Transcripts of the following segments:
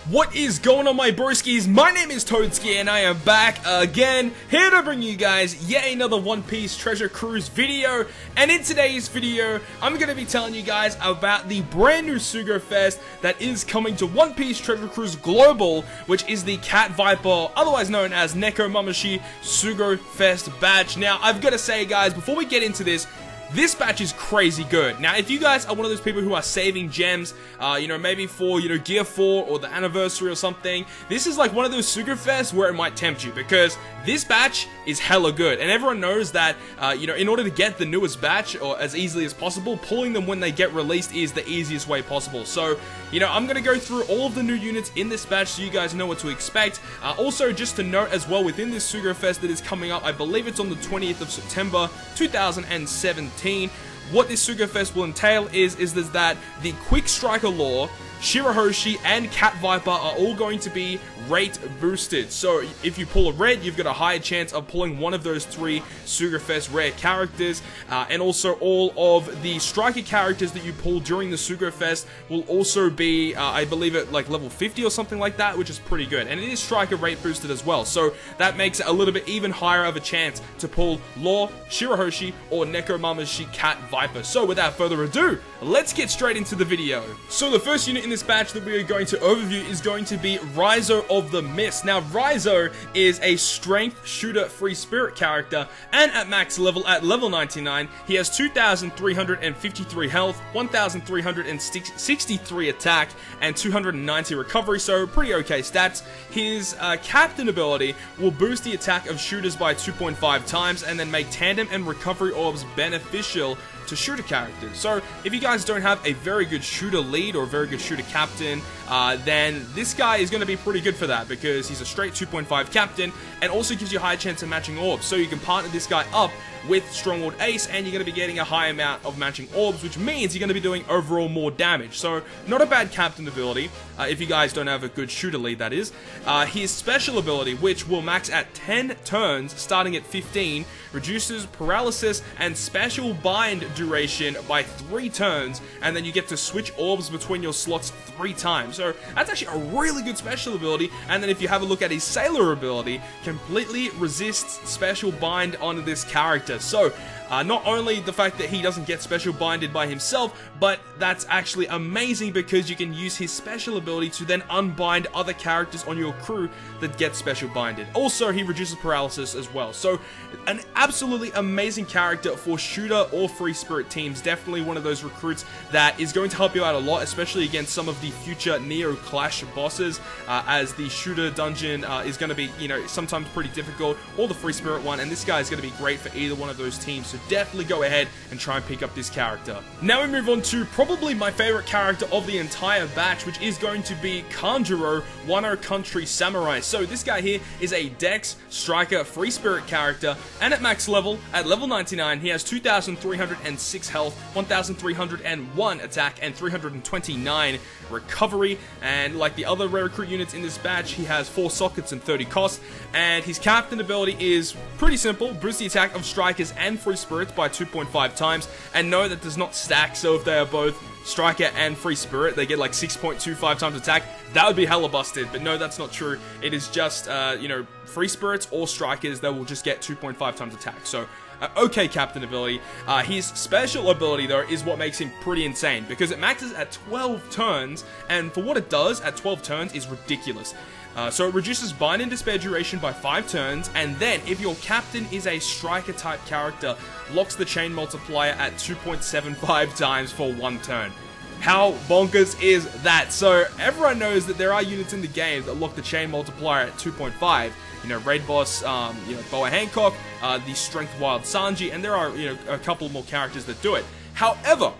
What is going on, my broskiis? My name is Toadski and I am back again, here to bring you guys yet another One Piece Treasure Cruise video. And in today's video, I'm going to be telling you guys about the brand new SUGO-FEST that is coming to One Piece Treasure Cruise Global, which is the Cat Viper, otherwise known as Nekomamushi SUGO-FEST batch. Now, I've got to say, guys, before we get into this batch is crazy good. Now, if you guys are one of those people who are saving gems, maybe for, Gear 4 or the anniversary or something, this is like one of those SUGO-FEST where it might tempt you, because this batch is hella good. And everyone knows that, in order to get the newest batch, or as easily as possible, pulling them when they get released is the easiest way possible. So, I'm going to go through all of the new units in this batch so you guys know what to expect. Also, just to note as well, within this SUGO-FEST that is coming up, I believe it's on the 20th of September, 2017, what this SUGO-FEST will entail is that the Quick Striker Law, Shirahoshi, and Cat Viper are all going to be rate boosted. So if you pull a red, you've got a higher chance of pulling one of those three SUGO-FEST rare characters, and also all of the striker characters that you pull during the SUGO-FEST will also be, I believe, at like level 50 or something like that, which is pretty good. And it is striker rate boosted as well, so that makes it a little bit even higher of a chance to pull Law, Shirahoshi, or Nekomamushi Cat Viper. So without further ado, let's get straight into the video. So the first unit in this batch that we are going to overview is going to be Raizo of the Mist. Now, Raizo is a strength shooter free spirit character, and at max level, at level 99, he has 2,353 health, 1,363 attack, and 290 recovery, so pretty okay stats. His captain ability will boost the attack of shooters by 2.5 times, and then make tandem and recovery orbs beneficial to shooter characters. So if you guys don't have a very good shooter lead or a very good shooter captain, then this guy is going to be pretty good for that, because he's a straight 2.5 captain and also gives you a high chance of matching orbs. So you can partner this guy up with Stronghold Ace and you're going to be getting a high amount of matching orbs, which means you're going to be doing overall more damage. So not a bad captain ability, if you guys don't have a good shooter lead, that is. His special ability, which will max at 10 turns starting at 15, reduces paralysis and special bind duration by 3 turns, and then you get to switch orbs between your slots 3 times. So that's actually a really good special ability. And then if you have a look at his sailor ability, completely resists special bind on this character. So not only the fact that he doesn't get special binded by himself, but that's actually amazing because you can use his special ability to then unbind other characters on your crew that get special binded. Also, he reduces paralysis as well. So an absolutely amazing character for shooter or free spirit teams. Definitely one of those recruits that is going to help you out a lot, especially against some of the future Neo Clash bosses, as the shooter dungeon is going to be, sometimes pretty difficult, or the free spirit one, and this guy is going to be great for either one of those teams. So definitely go ahead and try and pick up this character. Now we move on to probably my favorite character of the entire batch, which is going to be Kanjuro, Wano Country Samurai. So this guy here is a Dex Striker Free Spirit character, and at max level, at level 99, he has 2,306 health, 1,301 attack, and 329 recovery. And like the other rare recruit units in this batch, he has 4 sockets and 30 cost, and his captain ability is pretty simple: boost the attack of strikers and free spirits by 2.5 times, and no, that does not stack, so if they are both striker and free spirit, they get like 6.25 times attack. That would be hella busted, but no, that's not true. It is just, free spirits or strikers that will just get 2.5 times attack. So, okay captain ability. His special ability, though, is what makes him pretty insane, because it maxes at 12 turns, and for what it does at 12 turns is ridiculous. So it reduces bind and despair duration by 5 turns, and then if your captain is a striker type character, locks the chain multiplier at 2.75 times for 1 turn. How bonkers is that? So everyone knows that there are units in the game that lock the chain multiplier at 2.5. Raid Boss, Boa Hancock, the Strength Wild Sanji, and there are, a couple more characters that do it. However,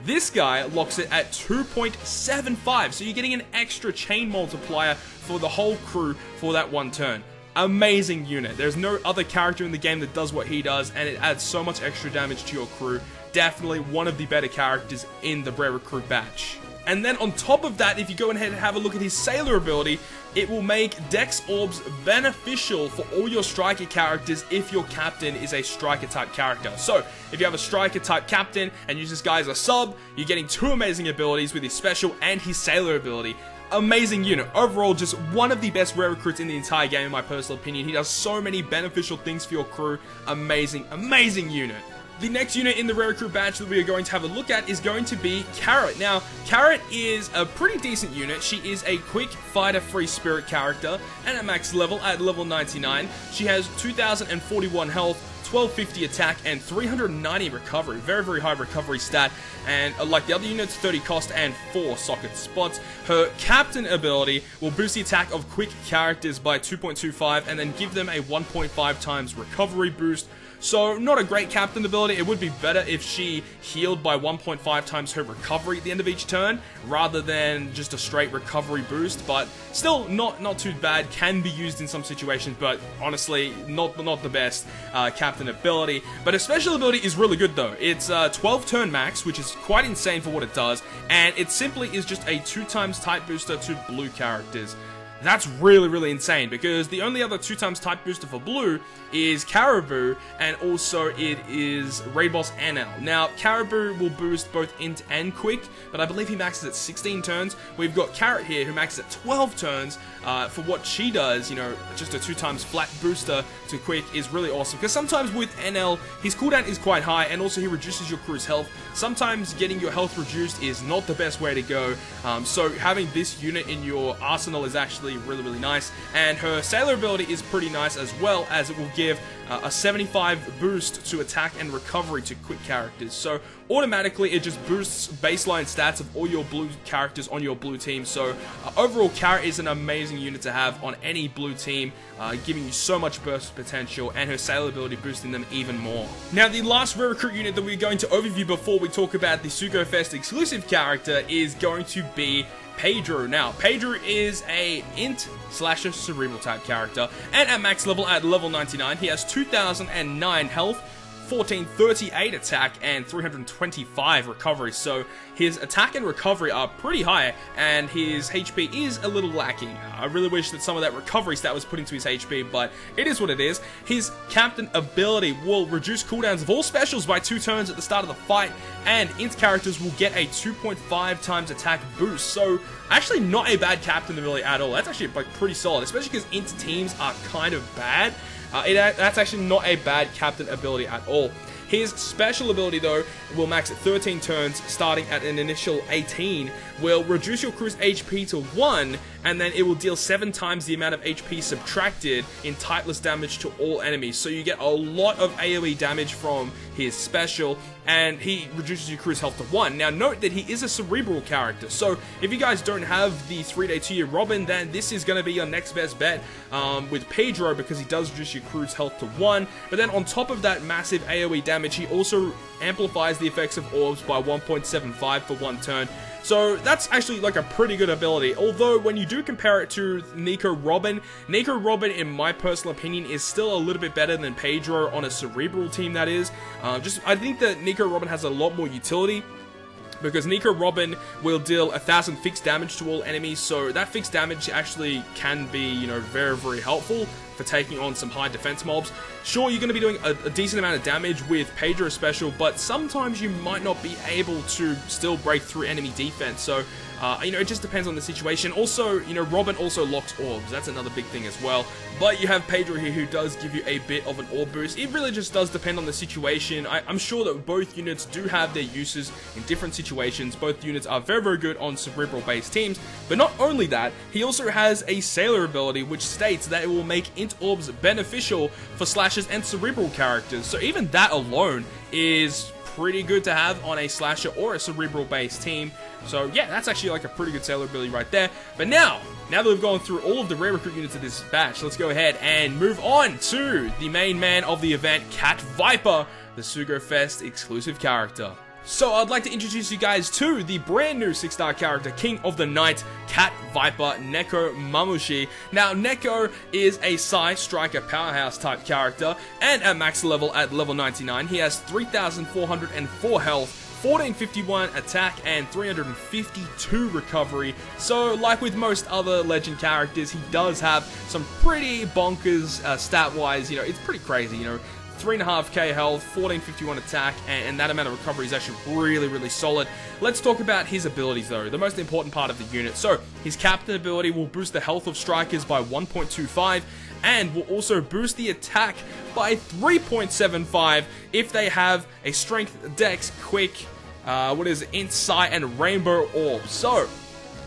this guy locks it at 2.75, so you're getting an extra chain multiplier for the whole crew for that 1 turn. Amazing unit. There's no other character in the game that does what he does, and it adds so much extra damage to your crew. Definitely one of the better characters in the rare recruit batch. And then on top of that, if you go ahead and have a look at his Sailor ability, it will make Dex Orbs beneficial for all your striker characters if your captain is a striker type character. So, if you have a striker type captain and use this guy as a sub, you're getting two amazing abilities with his special and his Sailor ability. Amazing unit. Overall, just one of the best rare recruits in the entire game in my personal opinion. He does so many beneficial things for your crew. Amazing, amazing unit. The next unit in the rare recruit batch that we are going to have a look at is going to be Carrot. Now, Carrot is a pretty decent unit. She is a quick fighter free spirit character and at max level at level 99. She has 2041 health, 1250 attack, and 390 recovery. Very, very high recovery stat. And like the other units, 30 cost and 4 socket spots. Her captain ability will boost the attack of quick characters by 2.25 and then give them a 1.5 times recovery boost. So, not a great captain ability. It would be better if she healed by 1.5 times her recovery at the end of each turn, rather than just a straight recovery boost, but still not too bad. Can be used in some situations, but honestly, not the best captain ability. But her special ability is really good though. It's 12 turn max, which is quite insane for what it does, and it simply is just a 2 times type booster to blue characters. That's really, really insane, because the only other 2 times type booster for blue is Caribou, and also it is Raid Boss NL. Now, Caribou will boost both int and quick, but I believe he maxes at 16 turns. We've got Carrot here, who maxes at 12 turns. For what she does, you know, just a 2 times flat booster to quick is really awesome, because sometimes with NL, his cooldown is quite high, and also he reduces your crew's health. Sometimes getting your health reduced is not the best way to go, so having this unit in your arsenal is actually really, really nice. And her Sailor ability is pretty nice, as well as it will give a 75 boost to attack and recovery to quick characters. So automatically it just boosts baseline stats of all your blue characters on your blue team. So overall, Carrot is an amazing unit to have on any blue team, giving you so much burst potential, and her Sailor ability boosting them even more. Now, the last rare recruit unit that we're going to overview before we talk about the SUGO-FEST exclusive character is going to be Pedro. Now, Pedro is a int slasher cerebral type character, and at max level at level 99, he has 2009 health, 1438 attack, and 325 recovery. So his attack and recovery are pretty high, and his HP is a little lacking. I really wish that some of that recovery stat was put into his HP, but it is what it is. His captain ability will reduce cooldowns of all specials by 2 turns at the start of the fight, and int characters will get a 2.5 times attack boost. So actually not a bad captain ability at all. That's actually like pretty solid, especially because int teams are kind of bad. That's actually not a bad captain ability at all. His special ability, though, will max at 13 turns, starting at an initial 18, will reduce your crew's HP to 1, and then it will deal 7 times the amount of HP subtracted in typeless damage to all enemies. So you get a lot of AoE damage from his special, and he reduces your crew's health to 1. Now, note that he is a cerebral character, so if you guys don't have the 3-day 2-year Robin, then this is going to be your next best bet with Pedro, because he does reduce your crew's health to 1. But then on top of that massive AoE damage, he also amplifies the effects of orbs by 1.75 for 1 turn. So that's actually like a pretty good ability. Although when you do compare it to Nico Robin, in my personal opinion, is still a little bit better than Pedro on a cerebral team, that is. I think that Nico Robin has a lot more utility, because Nico Robin will deal 1000 fixed damage to all enemies, so that fixed damage actually can be, you know, very, very helpful for taking on some high defense mobs. Sure, you're going to be doing a decent amount of damage with Pedro special, but sometimes you might not be able to still break through enemy defense, so you know, it just depends on the situation. Also, you know, Robin also locks orbs. That's another big thing as well. But you have Pedro here, who does give you a bit of an orb boost. It really just does depend on the situation. I'm sure that both units do have their uses in different situations. Both units are very, very good on cerebral-based teams. But not only that, he also has a Sailor ability, which states that it will make int orbs beneficial for slashers and cerebral characters. So even that alone is pretty good to have on a slasher or a cerebral based team. So yeah, that's actually like a pretty good Sailor ability right there. But now that we've gone through all of the rare recruit units of this batch, let's go ahead and move on to the main man of the event, Cat Viper, the SUGO-FEST exclusive character. So I'd like to introduce you guys to the brand new 6-star character, King of the Night, Cat Viper, Neko Mamushi. Now, Neko is a Psy Striker Powerhouse type character, and at max level at level 99, he has 3,404 health, 1451 attack, and 352 recovery. So, like with most other legend characters, he does have some pretty bonkers stat-wise. You know, it's pretty crazy, you know. 3.5k health, 1451 attack, and that amount of recovery is actually really, really solid. Let's talk about his abilities though, the most important part of the unit. So, his captain ability will boost the health of strikers by 1.25, and will also boost the attack by 3.75 if they have a strength, dex, quick, insight, and rainbow orb. So,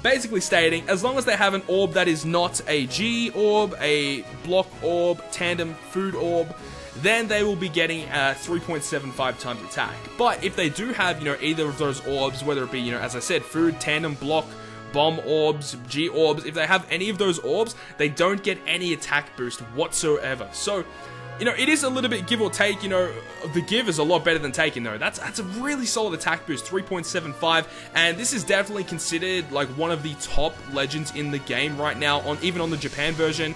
basically stating, as long as they have an orb that is not a G orb, a block orb, tandem, food orb, then they will be getting 3.75 times attack. But if they do have, you know, either of those orbs, whether it be, you know, as I said, food, tandem, block, bomb orbs, G orbs, if they have any of those orbs, they don't get any attack boost whatsoever. So, you know, it is a little bit give or take. You know, the give is a lot better than taking though. That's a really solid attack boost, 3.75, and this is definitely considered like one of the top legends in the game right now, even on the Japan version,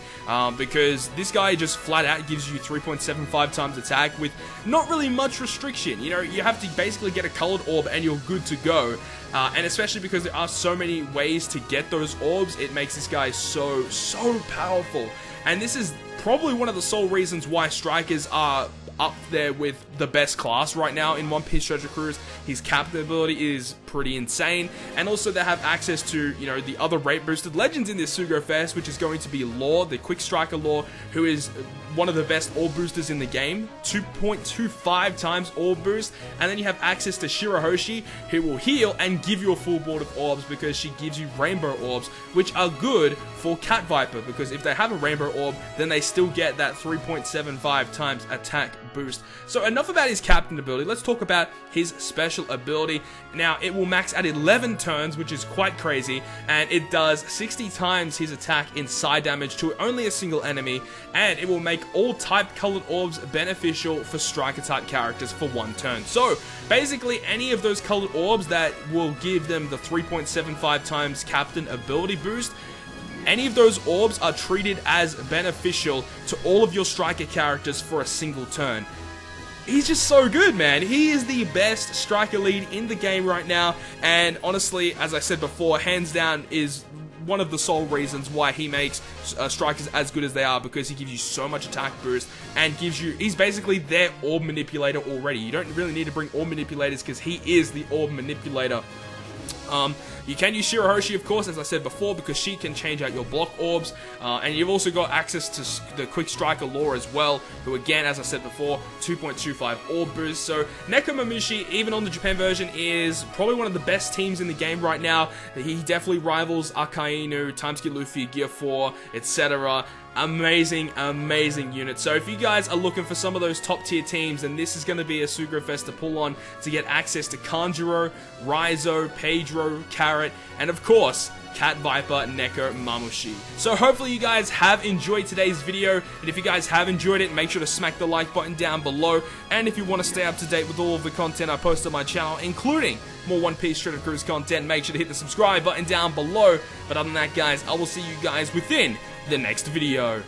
because this guy just flat out gives you 3.75 times attack with not really much restriction. You know, you have to basically get a colored orb and you're good to go. And especially because there are so many ways to get those orbs, it makes this guy so powerful. And this is probably one of the sole reasons why strikers are up there with the best class right now in One Piece Treasure Cruise. His captain ability is pretty insane, and also they have access to, you know, the other rate boosted legends in this SUGO-FEST, which is going to be Law, the quick striker Law, who is one of the best orb boosters in the game, 2.25 times orb boost, and then you have access to Shirahoshi, who will heal and give you a full board of orbs because she gives you rainbow orbs, which are good for Cat Viper, because if they have a rainbow orb, then they still get that 3.75 times attack boost. So enough about his captain ability, let's talk about his special ability. Now, it will max at 11 turns, which is quite crazy, and it does 60 times his attack in side damage to only a single enemy, and it will make all type colored orbs beneficial for striker type characters for 1 turn. So basically any of those colored orbs that will give them the 3.75 times captain ability boost, any of those orbs are treated as beneficial to all of your striker characters for a single turn. He's just so good, man. He is the best striker lead in the game right now, and honestly, as I said before, hands down is one of the sole reasons why he makes strikers as good as they are, because he gives you so much attack boost and gives you, he's basically their orb manipulator already. You don't really need to bring orb manipulators because he is the orb manipulator. You can use Shirahoshi, of course, as I said before, because she can change out your block orbs, and you've also got access to the quick striker Law as well, who again, as I said before, 2.25 orb boost. So Nekomamushi, even on the Japan version, is probably one of the best teams in the game right now. He definitely rivals Akainu, Timeskip Luffy, Gear 4, etc. Amazing, amazing unit. So if you guys are looking for some of those top tier teams, then this is going to be a SUGO-FEST to pull on to get access to Kanjuro, Raizo, Pedro, Carrot, and of course, Cat Viper, Nekomamushi. So hopefully you guys have enjoyed today's video, and if you guys have enjoyed it, make sure to smack the like button down below, and if you want to stay up to date with all of the content I post on my channel, including more One Piece Treasure Cruise content, make sure to hit the subscribe button down below. But other than that, guys, I will see you guys within the next video.